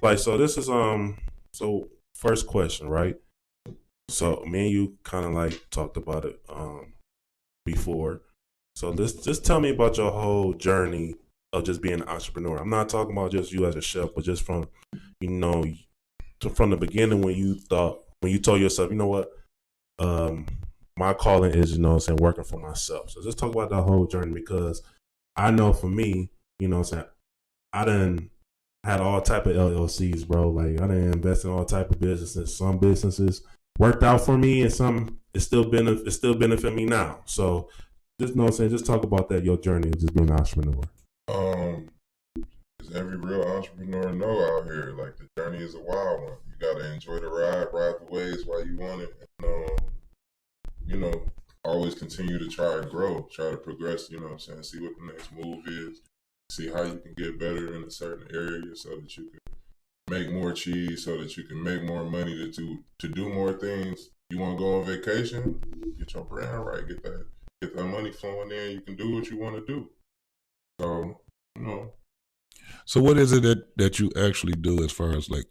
Like, so this is so first question, right? So me and you kind of like talked about it before. So just tell me about your whole journey of just being an entrepreneur. I'm not talking about just you as a chef, but just from, you know, from the beginning when you told yourself, you know what, my calling is, working for myself. So just talk about that whole journey, because I know for me, I done had all type of LLCs, bro. Like, I done invest in all type of businesses. Some businesses worked out for me, and some it still benefit me now. So just talk about that, your journey of just being an entrepreneur. As every real entrepreneur know out here, like, the journey is a wild one. You gotta enjoy the ride the waves while you want it, and always continue to try and grow, try to progress. See what the next move is, see how you can get better in a certain area, so that you can make more cheese, so that you can make more money to do more things. You want to go on vacation, get your brand right, get that money flowing in. You can do what you want to do. So, So what is it that you actually do as far as, like,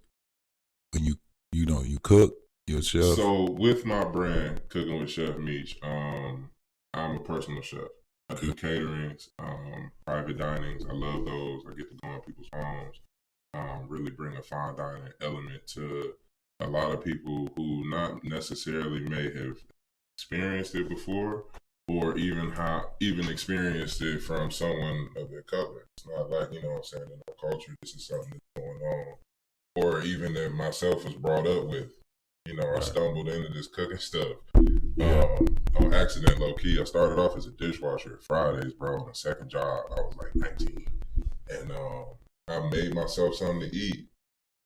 when you cook, you're a chef? So with my brand, Cooking with Chef Meech, I'm a personal chef. I do caterings, private dinings. I love those. I get to go in people's homes, really bring a fine dining element to a lot of people who not necessarily may have experienced it before, or even experienced it from someone of their color. It's not like, in our culture, this is something that's going on, or even that myself was brought up with. I stumbled into this cooking stuff on accident, low key. I started off as a dishwasher at Fridays, bro. On the second job, I was like 19, and I made myself something to eat,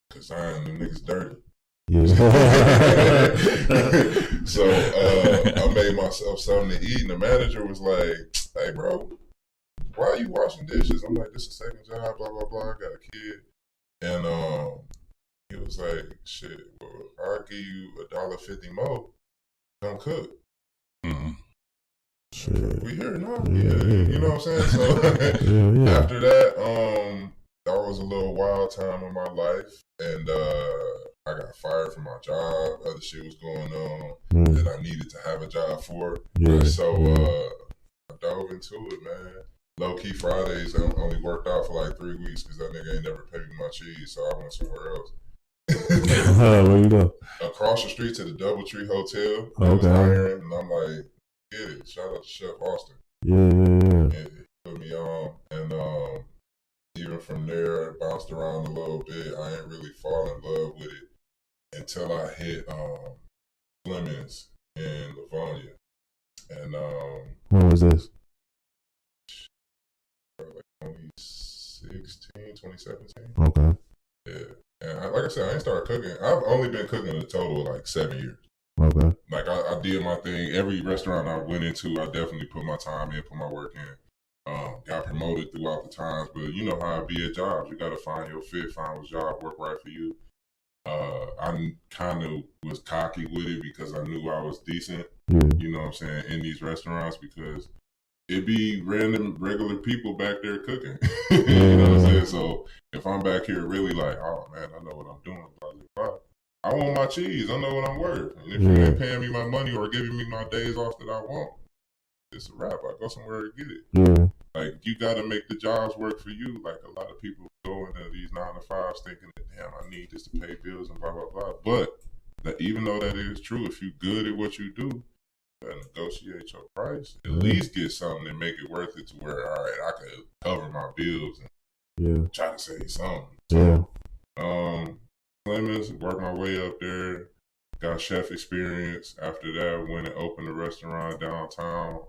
because I ain't them niggas dirty. Yeah. So I made myself something to eat, and the manager was like, "Hey, bro, why are you washing dishes?" I'm like, "This is a second job, blah blah blah. I got a kid," and he was like, "Shit, well, I'll give you $1.50 more. Come cook." Mm-hmm. Shit. We here now. Yeah. You know what I'm saying? So after that, that was a little wild time in my life, and I got fired from my job. Other shit was going on that I needed to have a job for. So I dove into it, man. Low key Fridays, I only worked out for like 3 weeks because that nigga ain't never paid me my cheese, so I went somewhere else. Where you go? Across the street to the Doubletree Hotel. I was hiring, and I'm like, get it. Shout out to Chef Austin. Yeah. And he put me on, and even from there, I bounced around a little bit. I ain't really fall in love with it until I hit Fleming's in Livonia. And when was this? Like 2017. Okay. Yeah. And like I said, I ain't started cooking. I've only been cooking a total of like 7 years. Okay. Like, I did my thing. Every restaurant I went into, I definitely put my time in, put my work in. Got promoted throughout the times, but you know how it be at jobs. You got to find your fit, find what job work right for you. I kind of was cocky with it because I knew I was decent, you know what I'm saying, in these restaurants, because it be random, regular people back there cooking. You know what I'm saying? So if I'm back here really like, oh man, I know what I'm doing, blah, blah, blah. I want my cheese. I know what I'm worth. And if you ain't paying me my money or giving me my days off that I want, it's a wrap. I go somewhere to get it. Like, you got to make the jobs work for you. Like, a lot of people go into these 9-to-5s thinking that, damn, I need this to pay bills and blah, blah, blah. But even though that is true, if you're good at what you do, you gotta negotiate your price. At least get something and make it worth it to where, all right, I could cover my bills and try to save something. So, Clemens, worked my way up there, got chef experience. After that, went and opened a restaurant downtown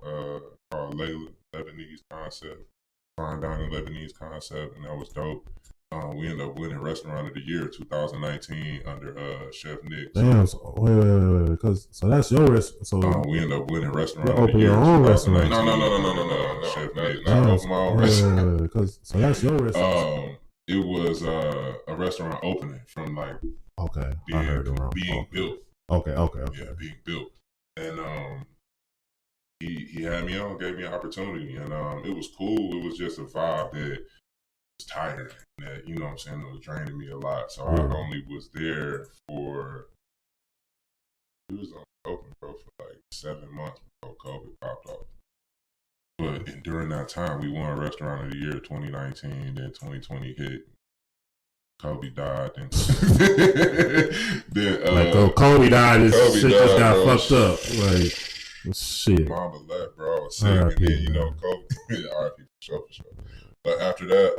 called Layla, Lebanese concept, fine dining Lebanese concept, and that was dope. We ended up winning Restaurant of the Year 2019 under Chef Nick. Damn, so, wait, because so that's your restaurant. So we ended up winning Restaurant of the Year. Your own restaurant? No. Chef Nick. Not open my own restaurant. Because so that's your restaurant. It was a restaurant opening from like I heard it wrong. Being built. Okay. Yeah, being built, and he had me on, gave me an opportunity, and it was cool. It was just a vibe that was tired, that, you know what I'm saying, it was draining me a lot. So I only was there for, it was open, bro, for like 7 months before COVID popped off. But and during that time, we won Restaurant of the Year 2019, then 2020 hit. Kobe died, and then Kobe died, and shit just got bro. fucked up. Like shit. Mama left, bro. I was sick, and then Kobe. R.I.P. for sure. But after that,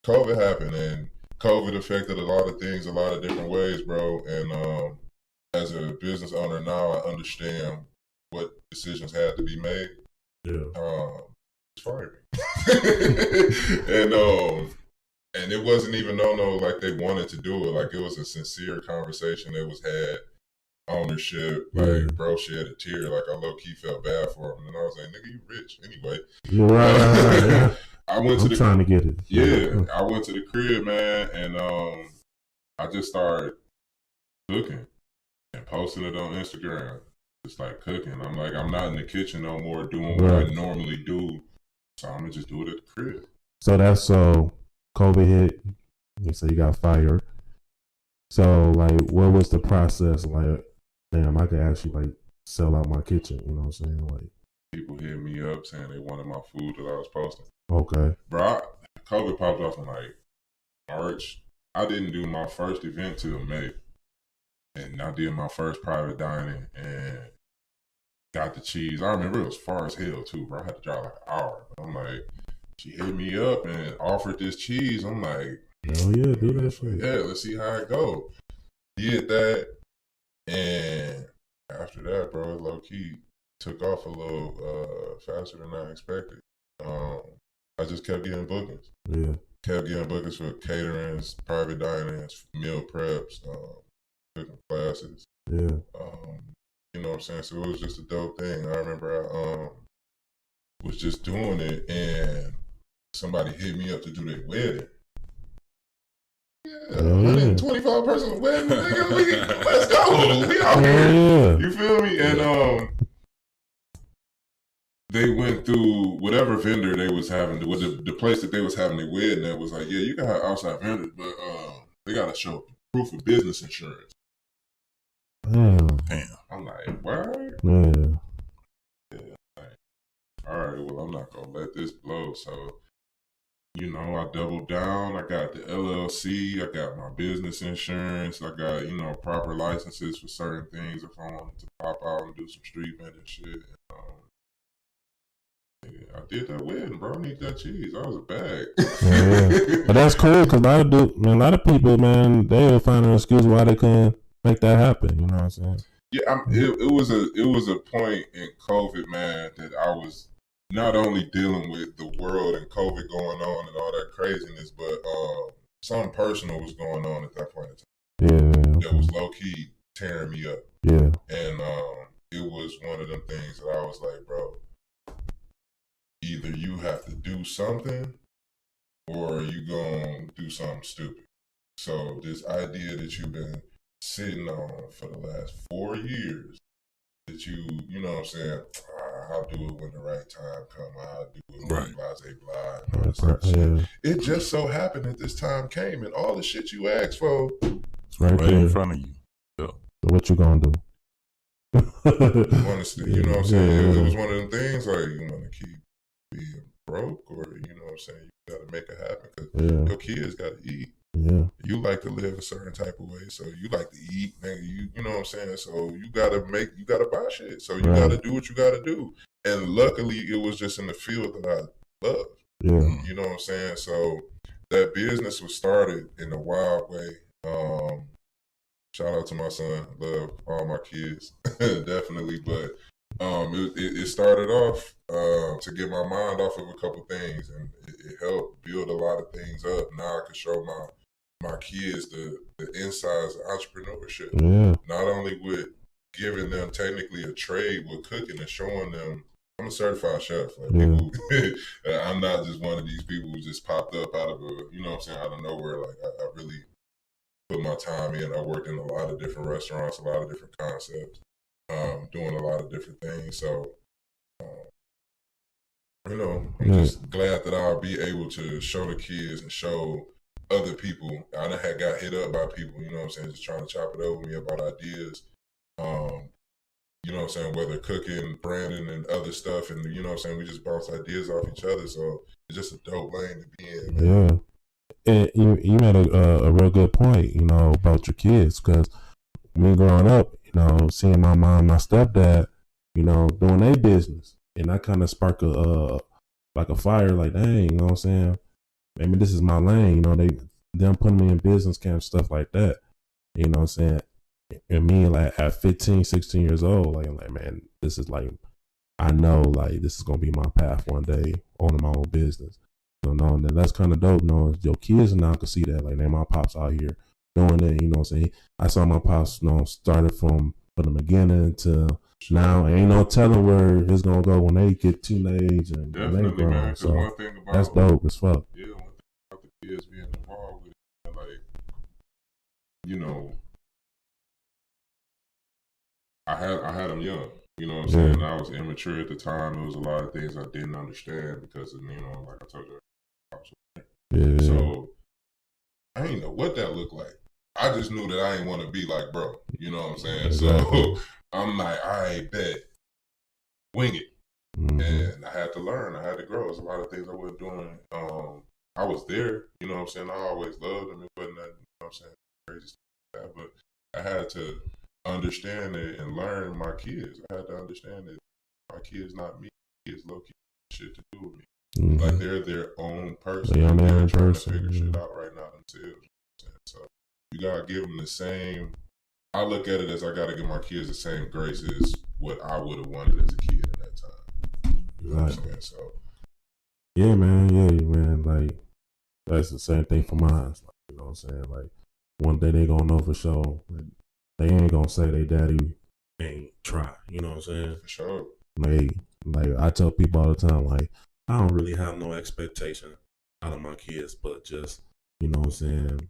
COVID happened, and COVID affected a lot of things, a lot of different ways, bro. And as a business owner now, I understand what decisions had to be made. Yeah. It's fired. And it wasn't even no like they wanted to do it. Like, it was a sincere conversation that was had. Ownership, like, bro shed a tear. Like, I low key felt bad for him, and I was like, "Nigga, you rich anyway." Right. I went I'm trying to get it. Yeah, I went to the crib, man, and I just started cooking and posting it on Instagram. Just like cooking. I'm like, I'm not in the kitchen no more doing what I normally do, so I'm gonna just do it at the crib. So that's COVID hit. You say you got fired. So, like, what was the process? Like, damn, I could actually, like, sell out my kitchen. You know what I'm saying? Like, people hit me up saying they wanted my food that I was posting. Okay. Bro, COVID popped off in, like, March. I didn't do my first event till May. And I did my first private dining and got the cheese. I remember it was far as hell, too, bro. I had to drive, like, an hour. I'm like, she hit me up and offered this cheese. I'm like, hell yeah, do that shit. Yeah, let's see how it go. Did that, and after that, bro, low key took off a little faster than I expected. I just kept getting bookings. Yeah. Kept getting bookings for caterings, private dinings, meal preps, cooking classes. Yeah. You know what I'm saying? So it was just a dope thing. I remember I was just doing it, and somebody hit me up to do their wedding. Yeah, 125 person wedding, nigga. Let's go. We out here. Yeah. You feel me? And they went through whatever vendor they was having, the place that they was having their wedding at was like, yeah, you can have outside vendors, but they gotta show proof of business insurance. Damn. I'm like, what? Yeah. Like, all right, well, I'm not gonna let this blow. So, you know, I doubled down. I got the LLC. I got my business insurance. I got, proper licenses for certain things if I wanted to pop out and do some street vending shit. I did that wedding, bro. I need that cheese. I was a bag. Yeah. But that's cool because a lot of people, man, they'll find an excuse why they couldn't make that happen. You know what I'm saying? Yeah, it was a point in COVID, man, that I was not only dealing with the world and COVID going on and all that craziness, but something personal was going on at that point in time. Yeah. That was low key tearing me up. Yeah. And it was one of them things that I was like, bro, either you have to do something or you gonna do something stupid. So this idea that you've been sitting on for the last 4 years, that you know what I'm saying, I'll do it when the right time comes, I'll do it when blah. It just so happened that this time came and all the shit you asked for, it's right there in front of you. Yeah. So what you gonna do? Honestly, you know what I'm saying? It was one of them things like, you want to keep being broke, or you know what I'm saying, you gotta make it happen because your kids gotta eat. Yeah. You like to live a certain type of way, so you like to eat, man. You know what I'm saying? So you gotta buy shit. So you gotta do what you gotta do. And luckily it was just in the field that I love. Yeah. You know what I'm saying? So that business was started in a wild way. Shout out to my son. Love all my kids. Definitely. But it started off to get my mind off of a couple things, and it helped build a lot of things up. Now I can show my kids the insides of entrepreneurship. Yeah. Not only with giving them technically a trade with cooking and showing them I'm a certified chef. Like people, I'm not just one of these people who just popped up out of you know what I'm saying, out of nowhere. Like I really put my time in. I worked in a lot of different restaurants, a lot of different concepts, doing a lot of different things. So you know, I'm just glad that I'll be able to show the kids and show other people. I done had got hit up by people, you know what I'm saying, just trying to chop it over me about ideas. You know what I'm saying, whether cooking, branding, and other stuff, and you know what I'm saying, we just bounce ideas off each other. So it's just a dope lane to be in, man. Yeah, and you made a real good point, you know, about your kids, because me growing up, you know, seeing my mom, my stepdad, you know, doing their business, and that kind of spark like a fire, like, dang, you know what I'm saying? Maybe this is my lane, you know, them putting me in business camp, stuff like that, you know what I'm saying? And me, like, at 15, 16 years old, like, man, this is like, I know, like, this is gonna be my path one day, owning my own business. So, no, and that's kind of dope, knowing your kids now can see that, like, man, my pops out here doing it, you know what I'm saying? I saw my pops, you know, started from the beginning to now. Ain't no telling where it's gonna go when they get teenage and they grow. Man, so one thing about, that's dope as fuck. Yeah, one thing about the kids being involved with it, like, you know, I had them young. You know what I'm saying? I was immature at the time. There was a lot of things I didn't understand because of, you know, like I told you, I was Yeah. So I didn't know what that looked like. I just knew that I didn't want to be like bro. You know what I'm saying? Exactly. So I'm like, I bet, wing it. Mm-hmm. And I had to learn. I had to grow. There's a lot of things I wasn't doing. I was there. You know what I'm saying? I always loved them. It wasn't nothing, you know what I'm saying, crazy stuff like that. But I had to understand it and learn my kids. I had to understand that my kids not me. Kids low-key shit to do with me. Mm-hmm. Like they're their own person. They're trying person. to figure shit out right now themselves. So you gotta give them the same. I look at it as I gotta give my kids the same grace as what I would have wanted as a kid in that time. You know what I'm saying? So yeah, man. Like that's the same thing for mine. Like, you know what I'm saying? Like one day they gonna know for sure. Like, they ain't gonna say they daddy ain't try. You know what I'm saying? For sure. Like I tell people all the time, like I don't really have no expectation out of my kids, but just, you know what I'm saying?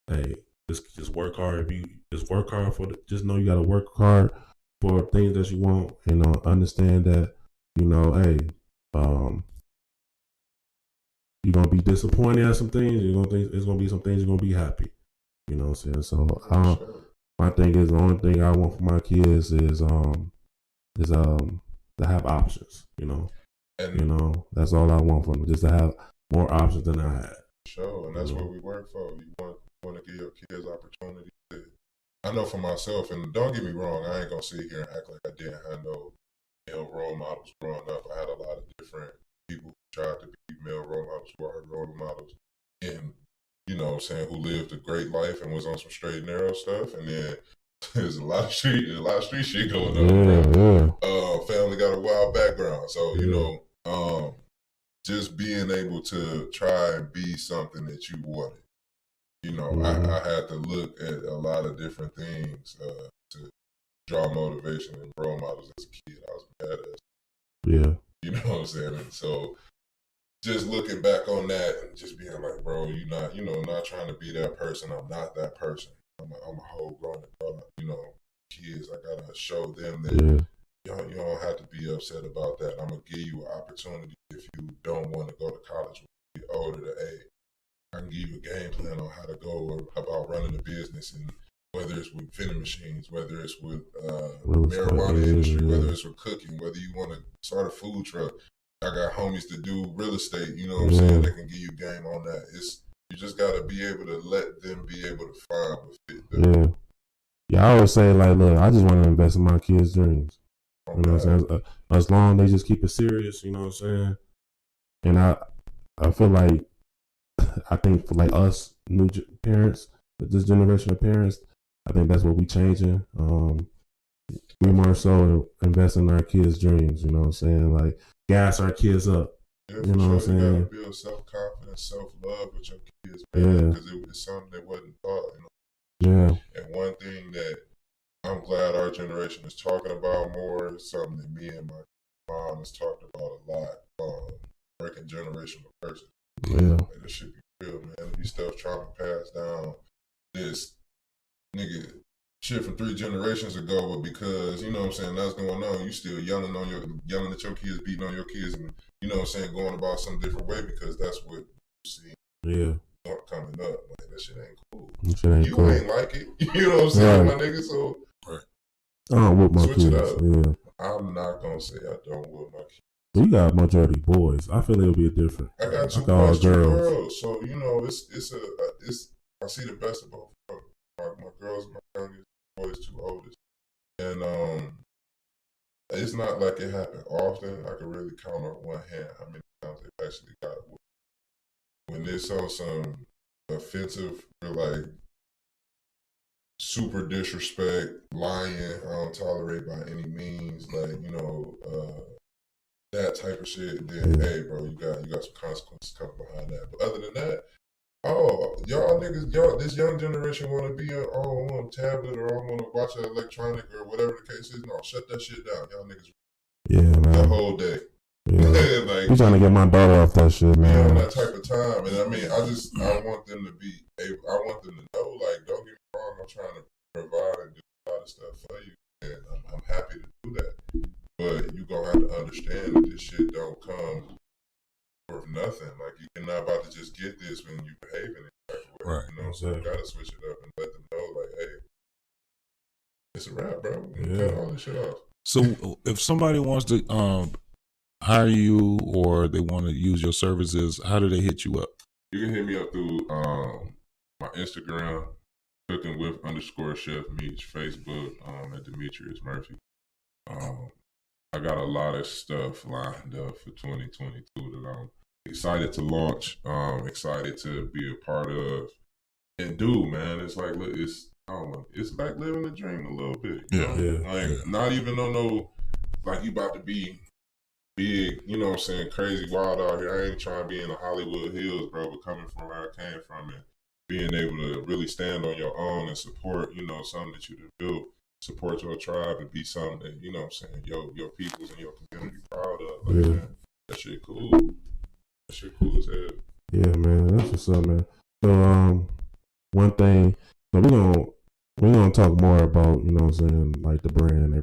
Hey, just work hard. If you just work hard just know you gotta work hard for things that you want. You know, understand that, you know, hey, you're gonna be disappointed at some things. It's gonna be some things you're gonna be happy. You know what I'm saying? So my thing is, the only thing I want for my kids is to have options. You know, that's all I want for them, just to have more options than I had. Sure, and that's what we work for. You want to give your kids opportunity. I know for myself, and don't get me wrong, I ain't gonna sit here and act like I didn't have no male role models growing up. I had a lot of different people who tried to be male role models, who are role models, and you know what I'm saying, who lived a great life and was on some straight and narrow stuff, and then there's a lot of street shit going on. Family got a wild background, so you know, just being able to try and be something that you wanted. You know, I had to look at a lot of different things to draw motivation and role models as a kid. I was bad at. Yeah. You know what I'm saying? And so just looking back on that and just being like, bro, not trying to be that person. I'm not that person. I'm a whole grown adult. You know, kids, I gotta show them that you don't have to be upset about that. I'm gonna give you an opportunity if you don't want to go to college when you get older to age. I can give you a game plan on how to go about running a business, and whether it's with vending machines, whether it's with marijuana industry, whether it's with cooking, whether you want to start a food truck. I got homies that do real estate, you know what I'm saying, that can give you game on that. You just got to be able to let them be able to find what fit them. Yeah, I always say, like, look, I just want to invest in my kids' dreams. You know what I'm saying? As long as they just keep it serious, you know what I'm saying? And I feel like, I think for like us new parents, this generation of parents, I think that's what we changing. We more so invest in our kids' dreams, you know what I'm saying? Like, gas our kids up. Yeah, you know what I'm saying? You gotta build self-confidence, self-love with your kids, man, because it was something that wasn't taught, you know? Yeah. And one thing that I'm glad our generation is talking about more is something that me and my mom has talked about a lot, breaking generational curses. Yeah. Like, this should be real, man. These stuff trying to pass down this nigga. shit from 3 generations ago, but because, you know what I'm saying, that's going on, you still yelling at your kids, beating on your kids, and, you know what I'm saying, going about some different way because that's what you see coming up. Like, that shit ain't cool. You ain't like it. You know what I'm saying, my nigga? So, I don't whoop my switch kids. it up. Yeah. I'm not going to say I don't whoop my kids. You got a majority boys. I feel it'll be different. I got 2 girls. So, you know, it's I see the best of both. My girls are my youngest, boys 2 oldest. And it's not like it happened often. I can really count on one hand how many times they actually got whooped. When they saw some offensive, like super disrespect, lying, I don't tolerate by any means, like, you know, that type of shit, then hey bro, you got some consequences coming behind that. But other than that, y'all niggas, this young generation wanna be I want a tablet or I wanna watch an electronic or whatever the case is. No, shut that shit down. Y'all niggas the whole day. Yeah. Like, I'm trying to get my daughter off that shit, man. On that type of time. And I mean, I want them to be able, I want them to know, like, don't get me wrong, I'm trying to provide and do a lot of stuff for you. And I'm happy to do that. But you gonna have to understand that this shit don't come worth nothing. Like, you're not about to just get this when you behaving in that way. Right. You know, so you gotta switch it up and let them know, like, hey, it's a wrap, bro. Cut all this shit off. So if somebody wants to hire you or they want to use your services, how do they hit you up? You can hit me up through my Instagram, cooking_with_chef Meech, Facebook at Demetrius Murphy. I got a lot of stuff lined up for 2022 that I'm excited to launch, excited to be a part of and do, man. It's like, it's like living the dream a little bit. Like, not even no, like, you about to be big, you know what I'm saying, crazy wild out here. I ain't trying to be in the Hollywood Hills, bro, but coming from where I came from and being able to really stand on your own and support, you know, something that you done built, support your tribe and be something that, you know what I'm saying, your peoples and your community proud of. Like, man, that shit cool. That shit cool as hell. Yeah, man, that's what's up, man. So, one thing, so we're gonna talk more about, you know what I'm saying, like the brand and